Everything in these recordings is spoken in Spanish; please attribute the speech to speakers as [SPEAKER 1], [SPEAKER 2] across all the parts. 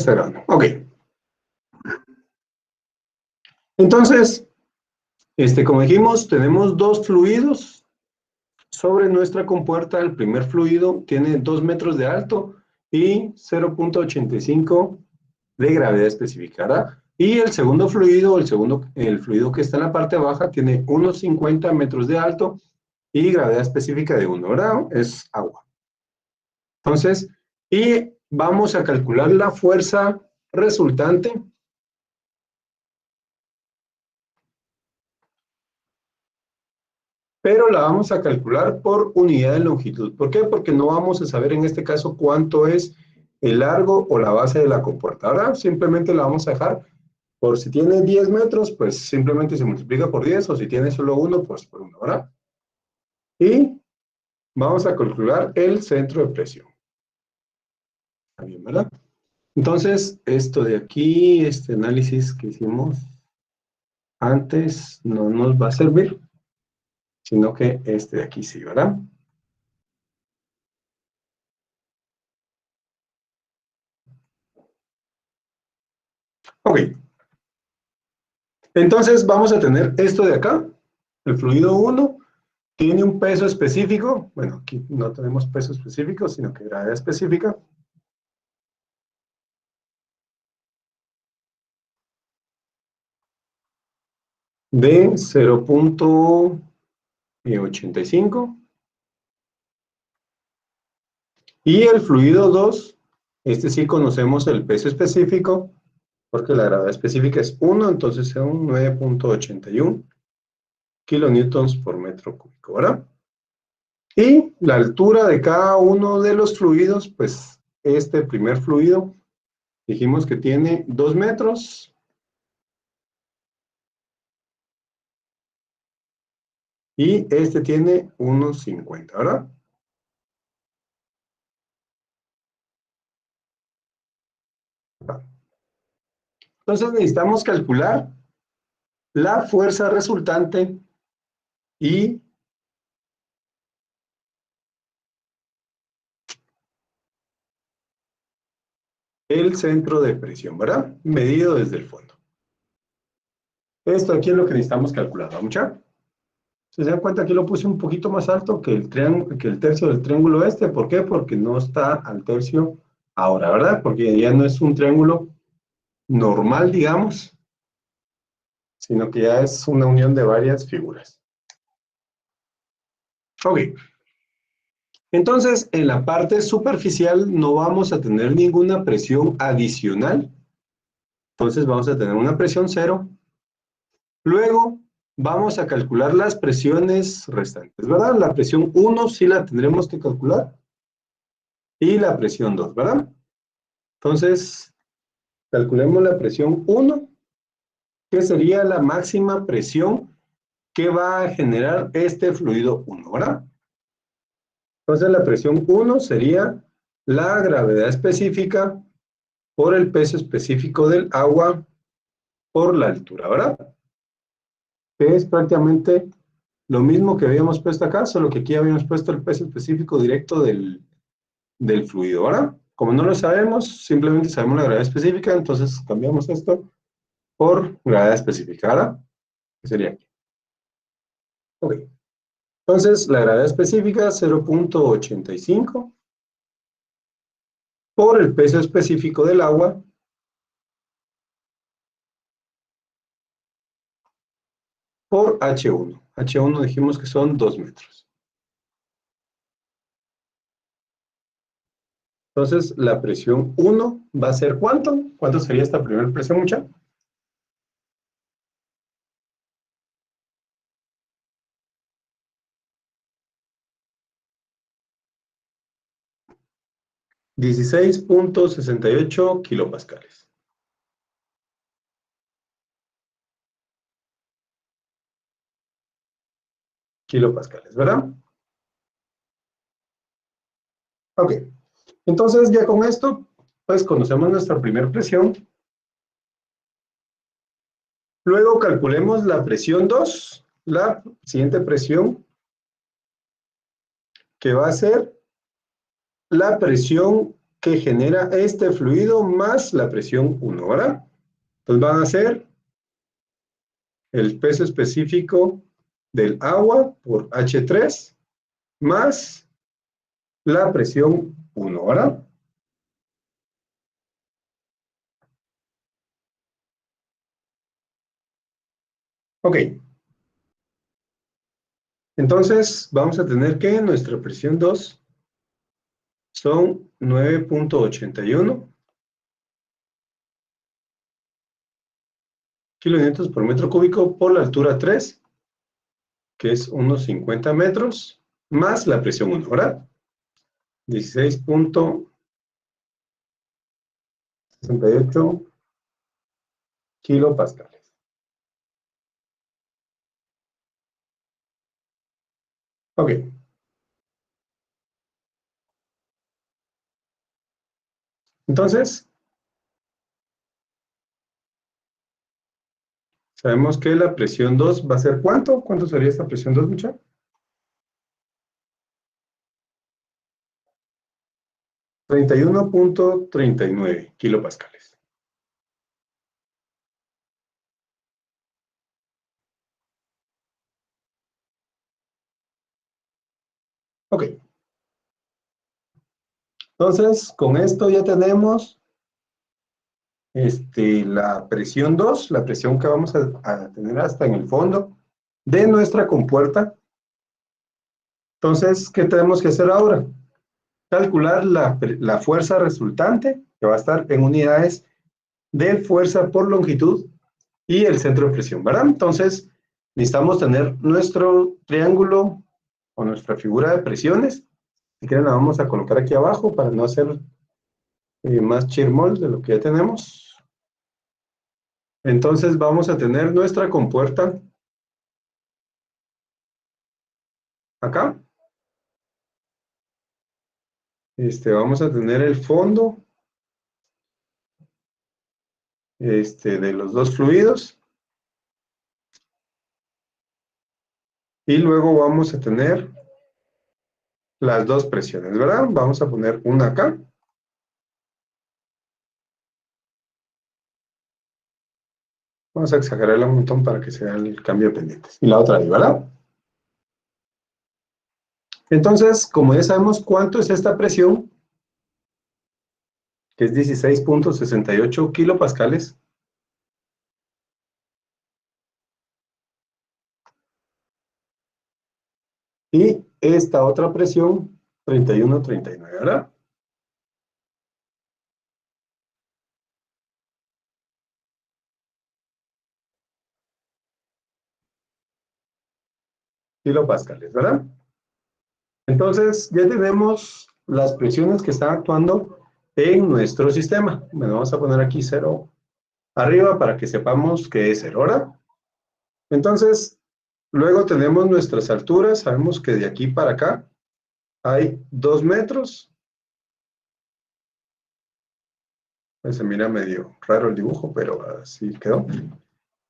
[SPEAKER 1] está grabando. Ok. Entonces, como dijimos, tenemos dos fluidos sobre nuestra compuerta. El primer fluido tiene 2 metros de alto y 0.85 de gravedad específica, ¿verdad? Y el segundo fluido, el fluido que está en la parte baja, tiene unos 50 metros de alto y gravedad específica de 1, ¿verdad? Es agua. Entonces, y vamos a calcular la fuerza resultante. Pero la vamos a calcular por unidad de longitud. ¿Por qué? Porque no vamos a saber en este caso cuánto es el largo o la base de la compuerta. Ahora simplemente la vamos a dejar por si tiene 10 metros, pues simplemente se multiplica por 10, o si tiene solo 1, pues por 1, ¿verdad? Y vamos a calcular el centro de presión. Está bien, ¿verdad? Entonces, esto de aquí, este análisis que hicimos antes, no nos va a servir, sino que este de aquí sí, ¿verdad? Ok. Entonces vamos a tener esto de acá, el fluido 1, tiene un peso específico, bueno, aquí no tenemos peso específico, sino que gravedad específica. De 0.85. Y el fluido 2, este sí conocemos el peso específico, porque la gravedad específica es 1, entonces son 9.81 kilonewtons por metro cúbico, ¿verdad? Y la altura de cada uno de los fluidos, pues este primer fluido, dijimos que tiene 2 metros. Y este tiene unos 50, ¿verdad? Entonces necesitamos calcular la fuerza resultante y el centro de presión, ¿verdad? Medido desde el fondo. Esto aquí es lo que necesitamos calcular, ¿no, mucha? Si se dan cuenta, aquí lo puse un poquito más alto que el tercio del triángulo este. ¿Por qué? Porque no está al tercio ahora, ¿verdad? Porque ya no es un triángulo normal, digamos, sino que ya es una unión de varias figuras. Ok. Entonces, en la parte superficial no vamos a tener ninguna presión adicional. Entonces vamos a tener una presión 0. Luego vamos a calcular las presiones restantes, ¿verdad? La presión 1 sí la tendremos que calcular. Y la presión 2, ¿verdad? Entonces, calculemos la presión 1, que sería la máxima presión que va a generar este fluido 1, ¿verdad? Entonces, la presión 1 sería la gravedad específica por el peso específico del agua por la altura, ¿verdad? Que es prácticamente lo mismo que habíamos puesto acá, solo que aquí habíamos puesto el peso específico directo del fluido, ¿verdad? Como no lo sabemos, simplemente sabemos la gravedad específica, entonces cambiamos esto por gravedad específica, ¿verdad? Que sería aquí. Ok. Entonces, la gravedad específica 0.85 por el peso específico del agua por H1. H1 dijimos que son 2 metros. Entonces, la presión 1 va a ser ¿cuánto? ¿Cuánto sería esta primera presión, mucha? $16.68 kilopascales. Kilopascales, ¿verdad? Ok. Entonces, ya con esto, pues conocemos nuestra primera presión. Luego calculemos la presión 2, la siguiente presión, que va a ser la presión que genera este fluido más la presión 1, ¿verdad? Entonces van a ser el peso específico del agua por H3 más la presión 1, ¿verdad? Ok. Entonces vamos a tener que nuestra presión 2 son 9.81 kilonewtons por metro cúbico por la altura 3, que es unos 50 metros, más la presión 1, ¿verdad? 16.68 kilopascales. Ok. Entonces, sabemos que la presión 2 va a ser ¿cuánto? ¿Cuánto sería esta presión 2, muchachos? 31.39 kilopascales. Ok. Entonces, con esto ya tenemos la presión 2, la presión que vamos a tener hasta en el fondo de nuestra compuerta. Entonces, ¿qué tenemos que hacer ahora? Calcular la fuerza resultante, que va a estar en unidades de fuerza por longitud y el centro de presión, ¿verdad? Entonces, necesitamos tener nuestro triángulo o nuestra figura de presiones. Si quieren, la vamos a colocar aquí abajo para no hacer más chirmol de lo que ya tenemos. Entonces, vamos a tener nuestra compuerta acá. Vamos a tener el fondo de los dos fluidos. Y luego vamos a tener las dos presiones, ¿verdad? Vamos a poner una acá. Vamos a exagerarla un montón para que sea el cambio de pendientes. Y la otra ahí, ¿verdad? Entonces, como ya sabemos cuánto es esta presión, que es 16.68 kilopascales, y esta otra presión, 31.39, ¿verdad? Kilopascales, ¿verdad? Entonces, ya tenemos las presiones que están actuando en nuestro sistema. Bueno, vamos a poner aquí 0 arriba para que sepamos que es 0, ¿verdad? Entonces, luego tenemos nuestras alturas. Sabemos que de aquí para acá hay 2 metros. Se mira medio raro el dibujo, pero así quedó.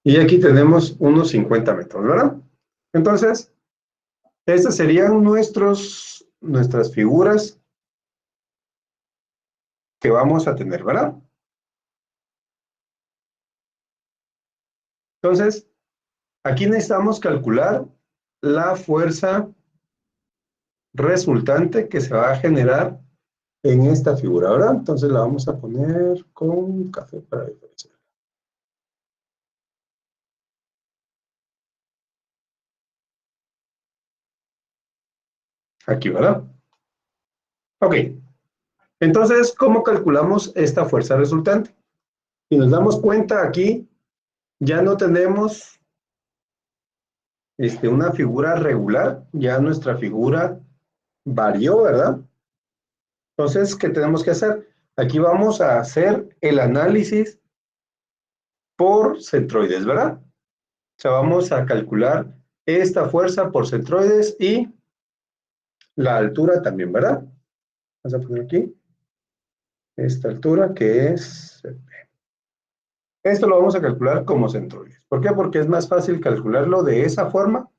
[SPEAKER 1] Y aquí tenemos unos 50 metros, ¿verdad? Entonces, estas serían nuestras figuras que vamos a tener, ¿verdad? Entonces, aquí necesitamos calcular la fuerza resultante que se va a generar en esta figura, ¿verdad? Entonces la vamos a poner con café para diferenciar. Aquí, ¿verdad? Ok. Entonces, ¿cómo calculamos esta fuerza resultante? Si nos damos cuenta aquí, ya no tenemos una figura regular, ya nuestra figura varió, ¿verdad? Entonces, ¿qué tenemos que hacer? Aquí vamos a hacer el análisis por centroides, ¿verdad? O sea, vamos a calcular esta fuerza por centroides y la altura también, ¿verdad? Vamos a poner aquí esta altura que es... Esto lo vamos a calcular como centroides. ¿Por qué? Porque es más fácil calcularlo de esa forma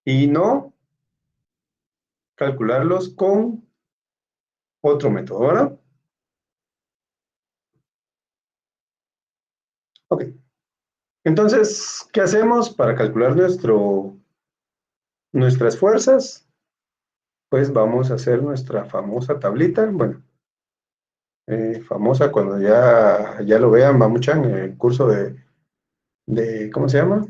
[SPEAKER 1] y no calcularlos con otro método, ¿verdad? Ok. Entonces, ¿qué hacemos para calcular nuestras fuerzas? Pues vamos a hacer nuestra famosa tablita. Bueno, famosa cuando ya lo vean, mamuchan, el curso ¿cómo se llama?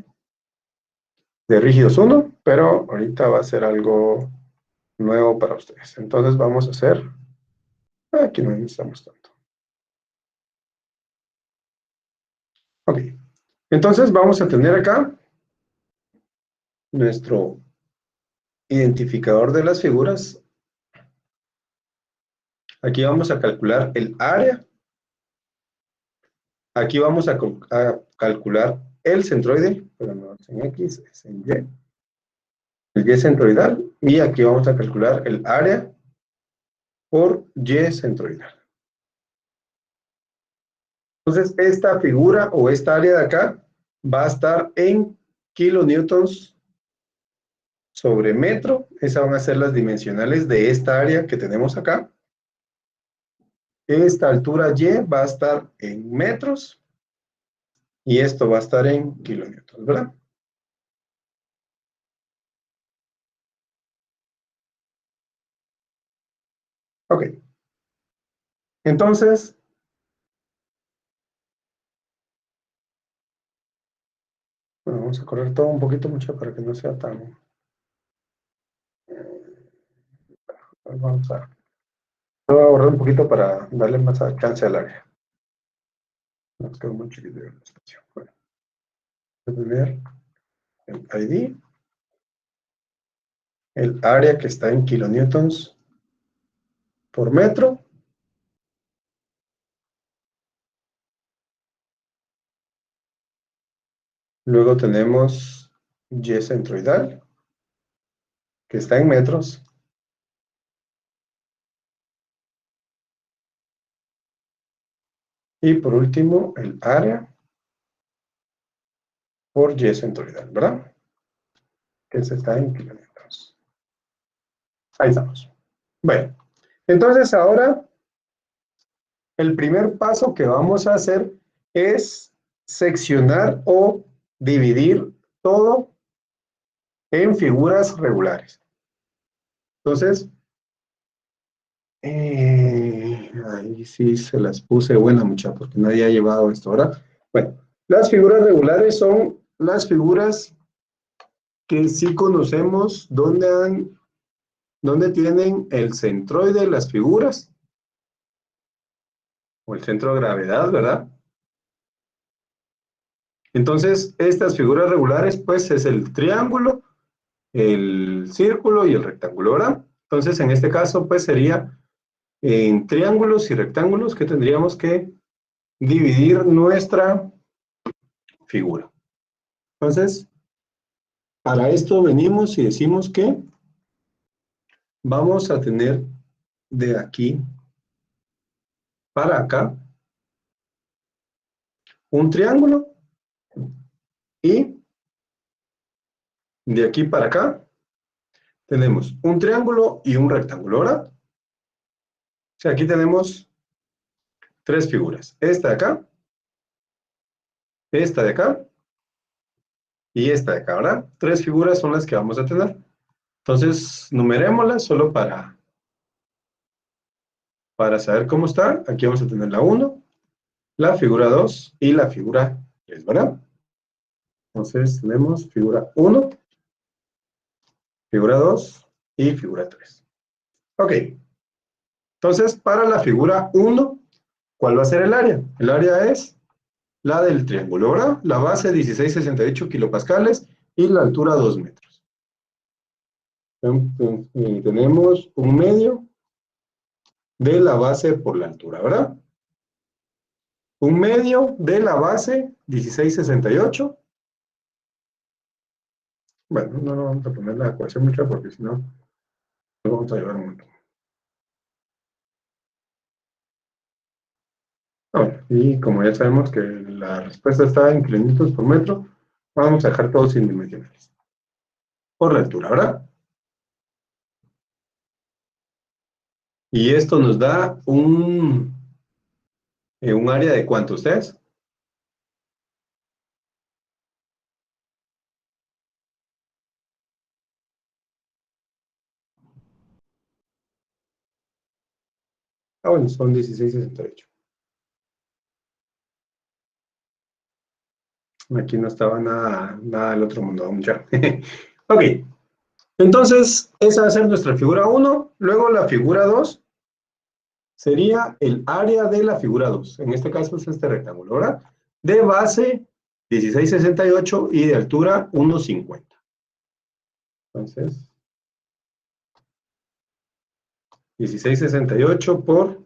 [SPEAKER 1] De rígidos 1, pero ahorita va a ser algo nuevo para ustedes. Entonces vamos a hacer, aquí no necesitamos tanto. Ok, entonces vamos a tener acá nuestro identificador de las figuras. Aquí vamos a calcular el área. Aquí vamos a calcular el centroide, pero no es en X, es en Y. El Y centroidal. Y aquí vamos a calcular el área por Y centroidal. Entonces, esta figura o esta área de acá va a estar en kilonewtons sobre metro. Esas van a ser las dimensionales de esta área que tenemos acá. Esta altura Y va a estar en metros y esto va a estar en kilonewtons, ¿verdad? Ok. Entonces, bueno, vamos a correr todo un poquito mucho para que no sea tan... Voy a borrar un poquito para darle más alcance al área. Nos quedó muy chiquito la espacio. Bueno, voy a tener el ID, el área que está en kilonewtons por metro. Luego tenemos Y centroidal, que está en metros. Y por último, el área por Y centroidal, ¿verdad? Que se está en kilómetros. Ahí estamos. Bueno, entonces ahora el primer paso que vamos a hacer es seccionar o dividir todo en figuras regulares. Entonces, ahí sí se las puse buena mucha porque nadie ha llevado esto ahora. Bueno, las figuras regulares son las figuras que sí conocemos dónde tienen el centroide de las figuras o el centro de gravedad, ¿verdad? Entonces, estas figuras regulares, pues, es el triángulo, el círculo y el rectángulo, ¿verdad? Entonces, en este caso, pues, sería en triángulos y rectángulos que tendríamos que dividir nuestra figura. Entonces, para esto venimos y decimos que vamos a tener de aquí para acá un triángulo y de aquí para acá tenemos un triángulo y un rectángulo, ¿verdad? O sea, aquí tenemos tres figuras. Esta de acá, esta de acá y esta de acá, ¿verdad? Tres figuras son las que vamos a tener. Entonces, numerémoslas solo para saber cómo está. Aquí vamos a tener la 1, la figura 2 y la figura 3, ¿verdad? Entonces, tenemos figura 1, figura 2 y figura 3. Ok. Entonces, para la figura 1, ¿cuál va a ser el área? El área es la del triángulo, ¿verdad? La base 1668 kilopascales y la altura 2 metros. Tenemos un medio de la base por la altura, ¿verdad? Un medio de la base 1668. Bueno, no vamos a poner la ecuación mucha porque si no, nos vamos a llevar un montón. Bueno, y como ya sabemos que la respuesta está en kilómetros por metro, vamos a dejar todos sin dimensionales. Por la altura, ¿verdad? Y esto nos da un área de ¿cuánto ustedes? Ah, bueno, son 16,68. Aquí no estaba nada del otro mundo, ya. Ok, entonces esa va a ser nuestra figura 1. Luego la figura 2 sería el área de la figura 2. En este caso es este rectángulo, ¿verdad? De base 16,68 y de altura 1,50. Entonces, 16,68 por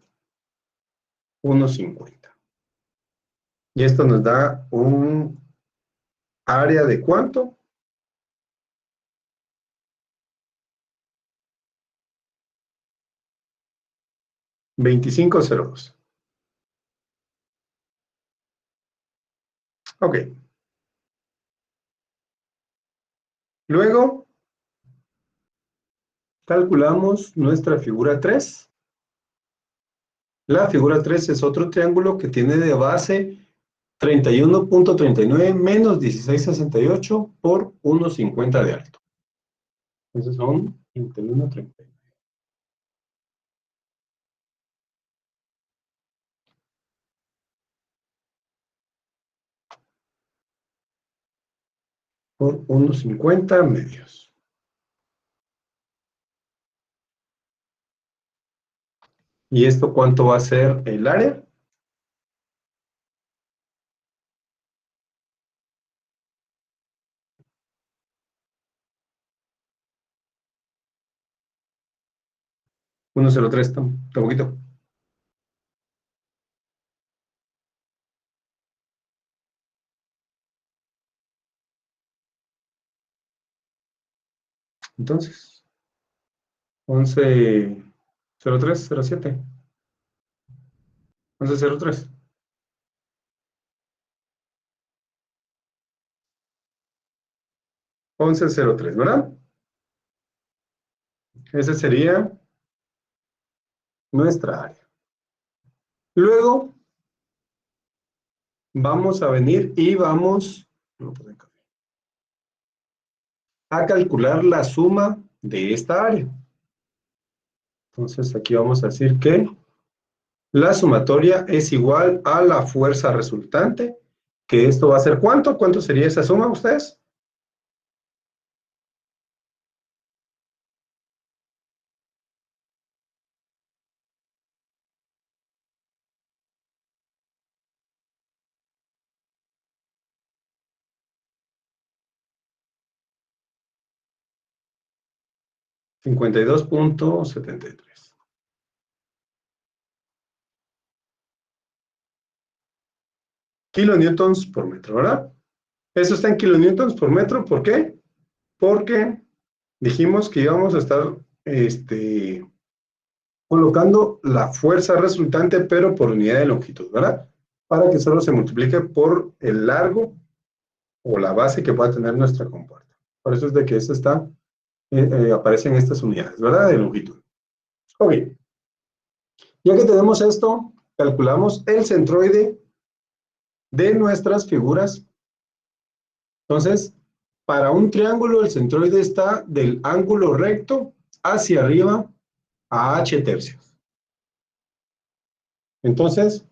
[SPEAKER 1] 1,50. Y esto nos da un área de ¿cuánto? 25,02. Ok. Luego calculamos nuestra figura 3. La figura 3 es otro triángulo que tiene de base 31,39 menos 16,68 por 1,50 de alto. Entonces son 31,39 por 1,50 medios. ¿Y esto cuánto va a ser el área? Uno cero tres, está poquito. Entonces, 11,0307. 11,03. 11,03, ¿verdad? Esa sería nuestra área. Luego vamos a venir y vamos a calcular la suma de esta área. Entonces aquí vamos a decir que la sumatoria es igual a la fuerza resultante, que esto va a ser ¿cuánto? ¿Cuánto sería esa suma, ustedes? $52,73. Kilonewtons por metro, ¿verdad? Eso está en kilonewtons por metro, ¿por qué? Porque dijimos que íbamos a estar colocando la fuerza resultante, pero por unidad de longitud, ¿verdad? Para que solo se multiplique por el largo o la base que pueda tener nuestra compuerta. Por eso es de que esto está, aparecen estas unidades, ¿verdad? De longitud. Ok. Ya que tenemos esto, calculamos el centroide de nuestras figuras. Entonces, para un triángulo, el centroide está del ángulo recto hacia arriba a h tercios. Entonces,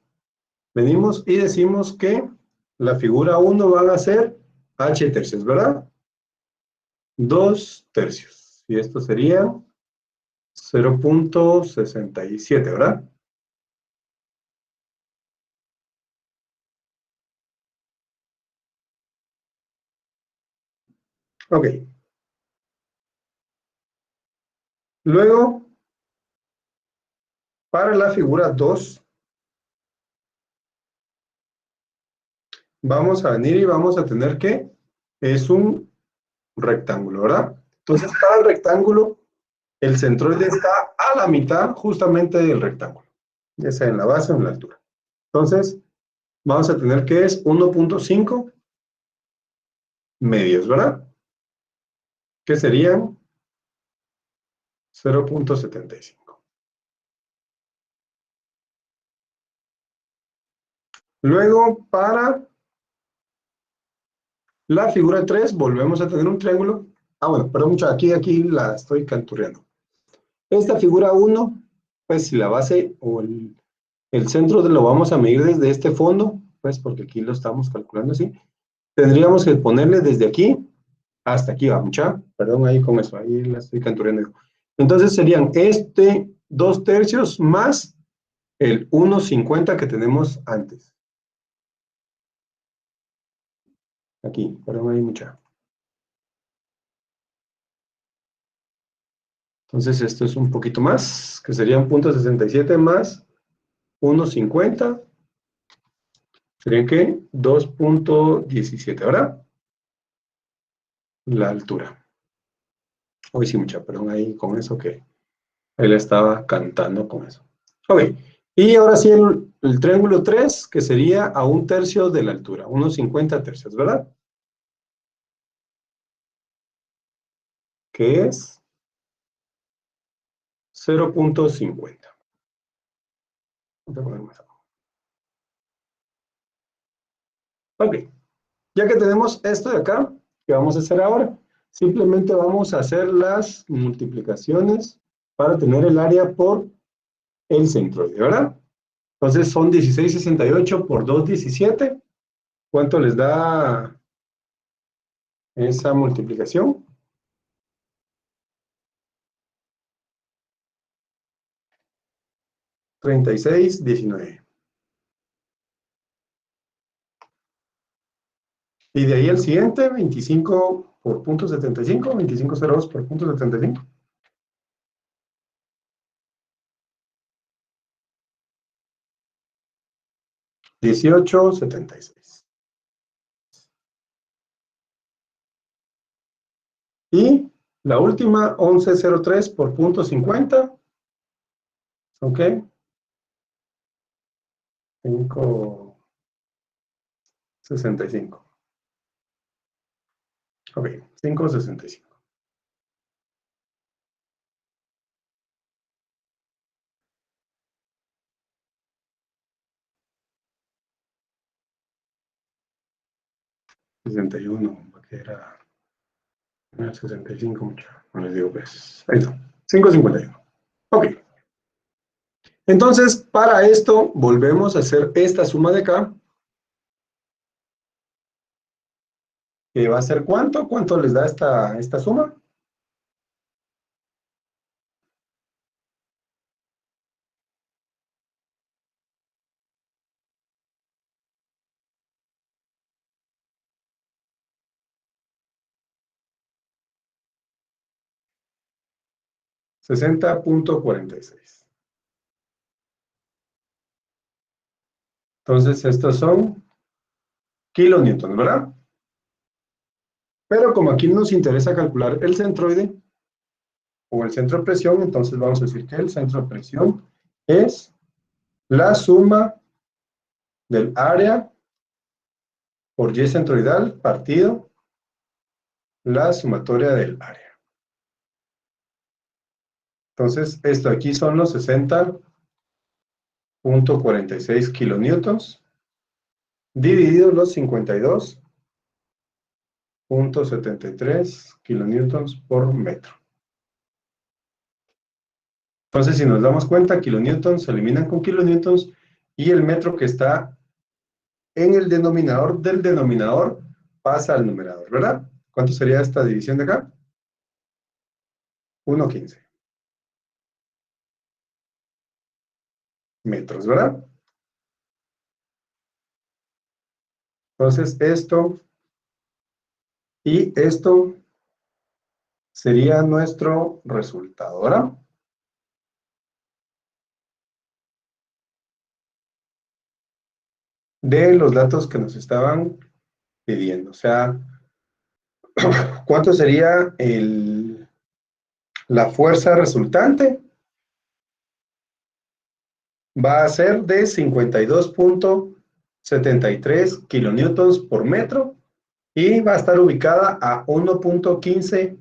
[SPEAKER 1] venimos y decimos que la figura 1 van a ser h tercios, ¿verdad? 2 tercios. Y esto sería 0,67, ¿verdad? Ok. Luego, para la figura 2, vamos a venir y vamos a tener que es un rectángulo, ¿verdad? Entonces, para el rectángulo, el centroide está a la mitad justamente del rectángulo, ya sea en la base o en la altura. Entonces, vamos a tener que es 1,5 medios, ¿verdad? Que serían 0,75. Luego, para la figura 3, volvemos a tener un triángulo. Ah, bueno, perdón mucho, aquí la estoy canturreando. Esta figura 1 pues si la base o el centro lo vamos a medir desde este fondo, pues porque aquí lo estamos calculando así, tendríamos que ponerle desde aquí hasta aquí, va, mucha, perdón ahí con eso, ahí la estoy cantureando. Entonces serían 2/3 más el 1,50 que tenemos antes. Aquí, perdón ahí, mucha. Entonces esto es un poquito más, que serían 0,67 más 1,50. ¿Serían qué? 2,17, ¿verdad? La altura. Hoy sí, mucha, perdón ahí con eso que él estaba cantando con eso. Ok, y ahora sí el triángulo 3, que sería a 1/3 de la altura, 1,50 tercios, ¿verdad? Que es 0,50. Ok, ya que tenemos esto de acá, ¿qué vamos a hacer ahora? Simplemente vamos a hacer las multiplicaciones para tener el área por el centroide, ¿verdad? Entonces son 16,68 por 2,17. ¿Cuánto les da esa multiplicación? 36,19. Y de ahí el siguiente, 25 por 0,75, 25,02 por 0,75. 18,76. Y la última, 11,03 por 0,50. ¿Ok? 5,65. Ok, 5,65. 61, que era 65, mucho. No les digo pues. Ahí está. 5,51. Ok. Entonces, para esto, volvemos a hacer esta suma de acá. ¿Que va a ser cuánto? ¿Cuánto les da esta suma? 60,46. Entonces, estos son kilonewtons, ¿verdad? Pero como aquí nos interesa calcular el centroide o el centro de presión, entonces vamos a decir que el centro de presión es la suma del área por y centroidal partido la sumatoria del área. Entonces, esto aquí son los 60,46 kilonewtons dividido los 52,73 kilonewtons por metro. Entonces, si nos damos cuenta, kilonewtons se eliminan con kilonewtons y el metro que está en el denominador del denominador pasa al numerador, ¿verdad? ¿Cuánto sería esta división de acá? 1,15 metros, ¿verdad? Entonces, esto y esto sería nuestro resultado, ¿verdad? De los datos que nos estaban pidiendo. O sea, ¿cuánto sería la fuerza resultante? Va a ser de 52,73 kilonewtons por metro y va a estar ubicada a 1,15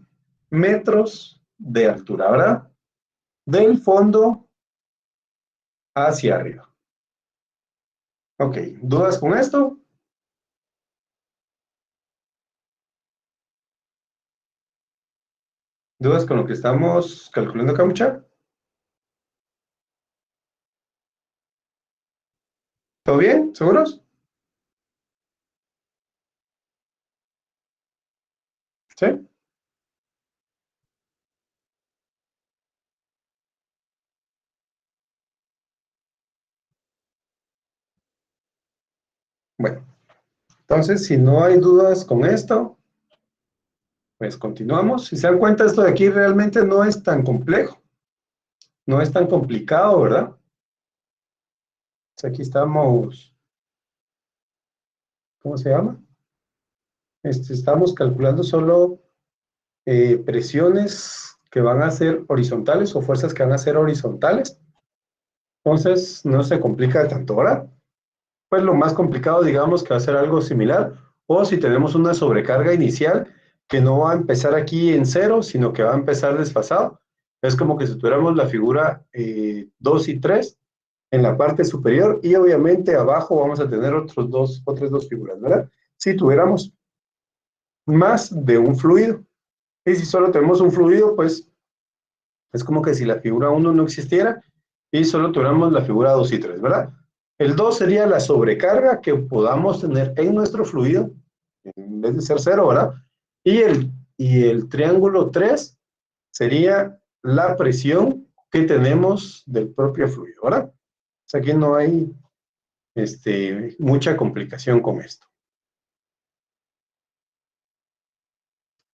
[SPEAKER 1] metros de altura, ¿verdad? Del fondo hacia arriba. Ok, ¿dudas con esto? ¿Dudas con lo que estamos calculando acá, mucha? ¿Todo bien? ¿Seguros? ¿Sí? Bueno, entonces, si no hay dudas con esto, pues continuamos. Si se dan cuenta, esto de aquí realmente no es tan complejo, no es tan complicado, ¿verdad? Pues aquí estamos, ¿cómo se llama? Estamos calculando solo presiones que van a ser horizontales o fuerzas que van a ser horizontales. Entonces, no se complica tanto, ¿verdad? Pues lo más complicado, digamos, que va a ser algo similar, o si tenemos una sobrecarga inicial que no va a empezar aquí en cero, sino que va a empezar desfasado. Es como que si tuviéramos la figura 2 y 3 en la parte superior y obviamente abajo vamos a tener otras dos figuras, ¿verdad? Si tuviéramos más de un fluido. Y si solo tenemos un fluido, pues es como que si la figura 1 no existiera y solo tuviéramos la figura 2 y 3, ¿verdad? El 2 sería la sobrecarga que podamos tener en nuestro fluido, en vez de ser cero, ¿verdad? Y el triángulo 3 sería la presión que tenemos del propio fluido, ¿verdad? O sea, aquí no hay mucha complicación con esto.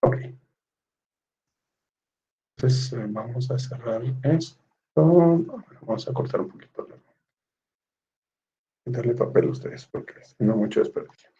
[SPEAKER 1] Ok. Entonces, vamos a cerrar esto. Vamos a cortar un poquito. Darle papel a ustedes porque si no mucho desperdicio.